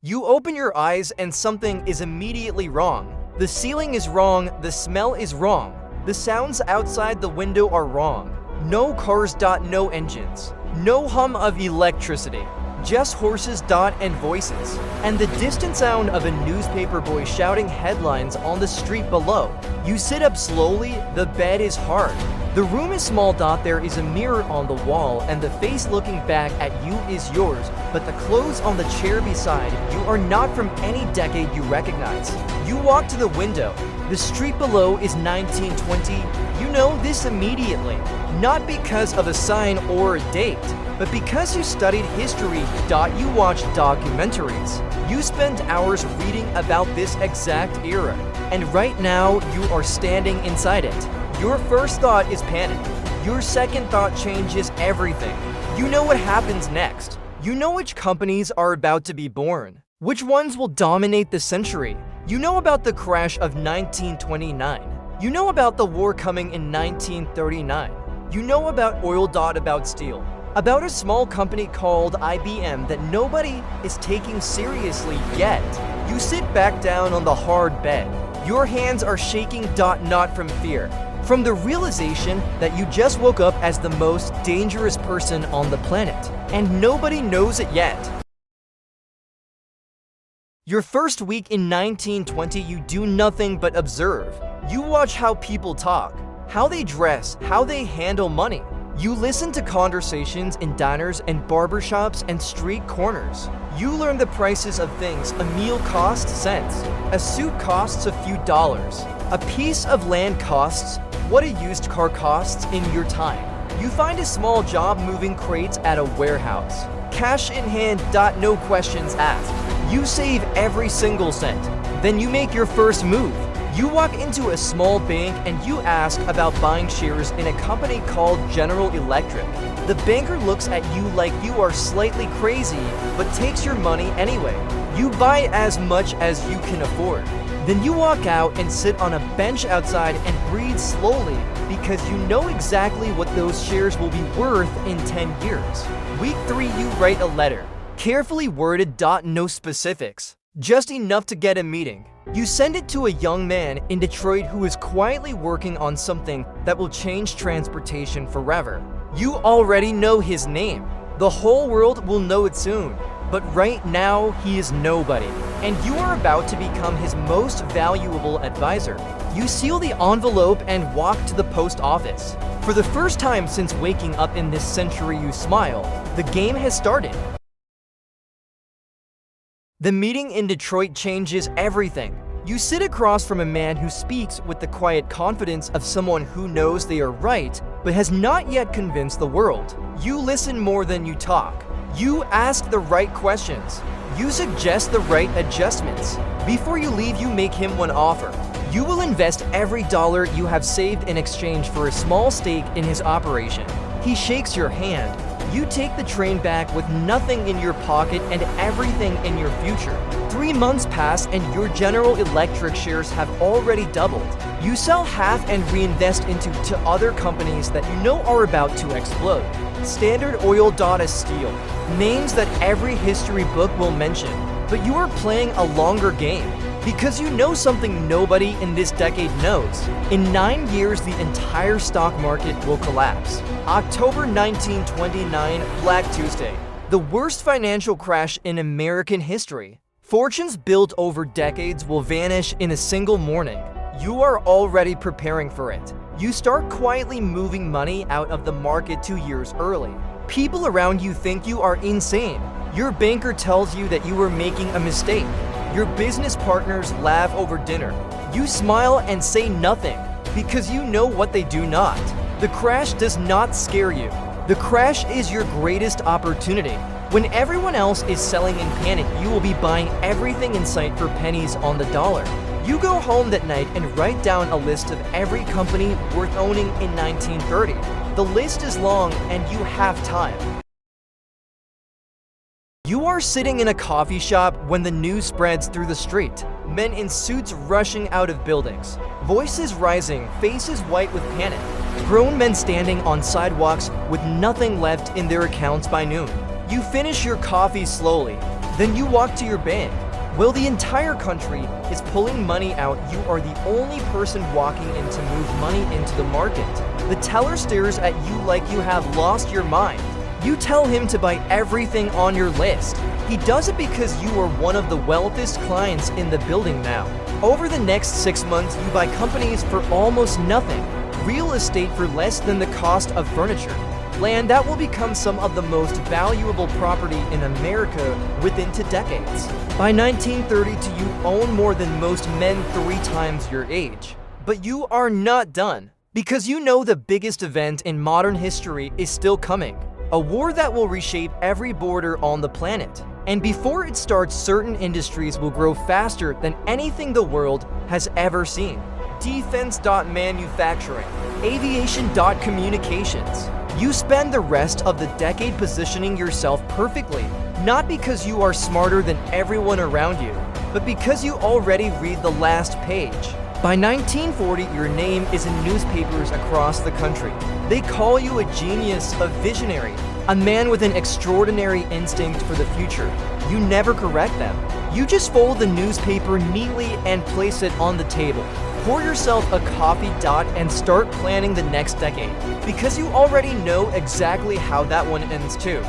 You open your eyes and something is immediately wrong. The ceiling is wrong, the smell is wrong. The sounds outside the window are wrong. No cars. No engines. No hum of electricity. Just horses. And voices. And the distant sound of a newspaper boy shouting headlines on the street below. You sit up slowly, the bed is hard. The room is small. There is a mirror on the wall and the face looking back at you is yours, but the clothes on the chair beside you are not from any decade you recognize. You walk to the window. The street below is 1920. You know this immediately, not because of a sign or a date, but because you studied history. You watch documentaries. You spend hours reading about this exact era, and right now you are standing inside it. Your first thought is panic. Your second thought changes everything. You know what happens next. You know which companies are about to be born, which ones will dominate the century. You know about the crash of 1929. You know about the war coming in 1939. You know about oil. About steel. About a small company called IBM that nobody is taking seriously yet. You sit back down on the hard bed. Your hands are shaking. Not from fear. From the realization that you just woke up as the most dangerous person on the planet, and nobody knows it yet. Your first week in 1920, you do nothing but observe. You watch how people talk, how they dress, how they handle money. You listen to conversations in diners and barbershops and street corners. You learn the prices of things. A meal costs cents. A suit costs a few dollars. A piece of land costs what a used car costs in your time. You find a small job moving crates at a warehouse. Cash in hand. No questions asked. You save every single cent. Then you make your first move. You walk into a small bank and you ask about buying shares in a company called General Electric. The banker looks at you like you are slightly crazy, but takes your money anyway. You buy as much as you can afford. Then you walk out and sit on a bench outside and breathe slowly because you know exactly what those shares will be worth in 10 years. Week 3, you write a letter. Carefully worded. No specifics. Just enough to get a meeting. You send it to a young man in Detroit who is quietly working on something that will change transportation forever. You already know his name. The whole world will know it soon. But right now, he is nobody, and you are about to become his most valuable advisor. You seal the envelope and walk to the post office. For the first time since waking up in this century, you smile. The game has started. The meeting in Detroit changes everything. You sit across from a man who speaks with the quiet confidence of someone who knows they are right, but has not yet convinced the world. You listen more than you talk. You ask the right questions. You suggest the right adjustments. Before you leave, you make him one offer. You will invest every dollar you have saved in exchange for a small stake in his operation. He shakes your hand. You take the train back with nothing in your pocket and everything in your future. 3 months pass and your General Electric shares have already doubled. You sell half and reinvest into other companies that you know are about to explode. Standard Oil. As steel. Names that every history book will mention. But you are playing a longer game because you know something nobody in this decade knows. In 9 years, the entire stock market will collapse. October 1929, Black Tuesday. The worst financial crash in American history. Fortunes built over decades will vanish in a single morning. You are already preparing for it. You start quietly moving money out of the market 2 years early. People around you think you are insane. Your banker tells you that you are making a mistake. Your business partners laugh over dinner. You smile and say nothing because you know what they do not. The crash does not scare you. The crash is your greatest opportunity. When everyone else is selling in panic, you will be buying everything in sight for pennies on the dollar. You go home that night and write down a list of every company worth owning in 1930. The list is long and you have time. You are sitting in a coffee shop when the news spreads through the street. Men in suits rushing out of buildings. Voices rising, faces white with panic. Grown men standing on sidewalks with nothing left in their accounts by noon. You finish your coffee slowly. Then you walk to your bank. While the entire country is pulling money out, you are the only person walking in to move money into the market. The teller stares at you like you have lost your mind. You tell him to buy everything on your list. He does it because you are one of the wealthiest clients in the building now. Over the next 6 months, you buy companies for almost nothing, real estate for less than the cost of furniture, land that will become some of the most valuable property in America within 2 decades. By 1932, you own more than most men 3 times your age. But you are not done, because you know the biggest event in modern history is still coming. A war that will reshape every border on the planet. And before it starts, certain industries will grow faster than anything the world has ever seen. Defense.manufacturing, aviation.communications. You spend the rest of the decade positioning yourself perfectly, not because you are smarter than everyone around you, but because you already read the last page. By 1940, your name is in newspapers across the country. They call you a genius, a visionary, a man with an extraordinary instinct for the future. You never correct them. You just fold the newspaper neatly and place it on the table. Pour yourself a coffee and start planning the next decade, because you already know exactly how that one ends too.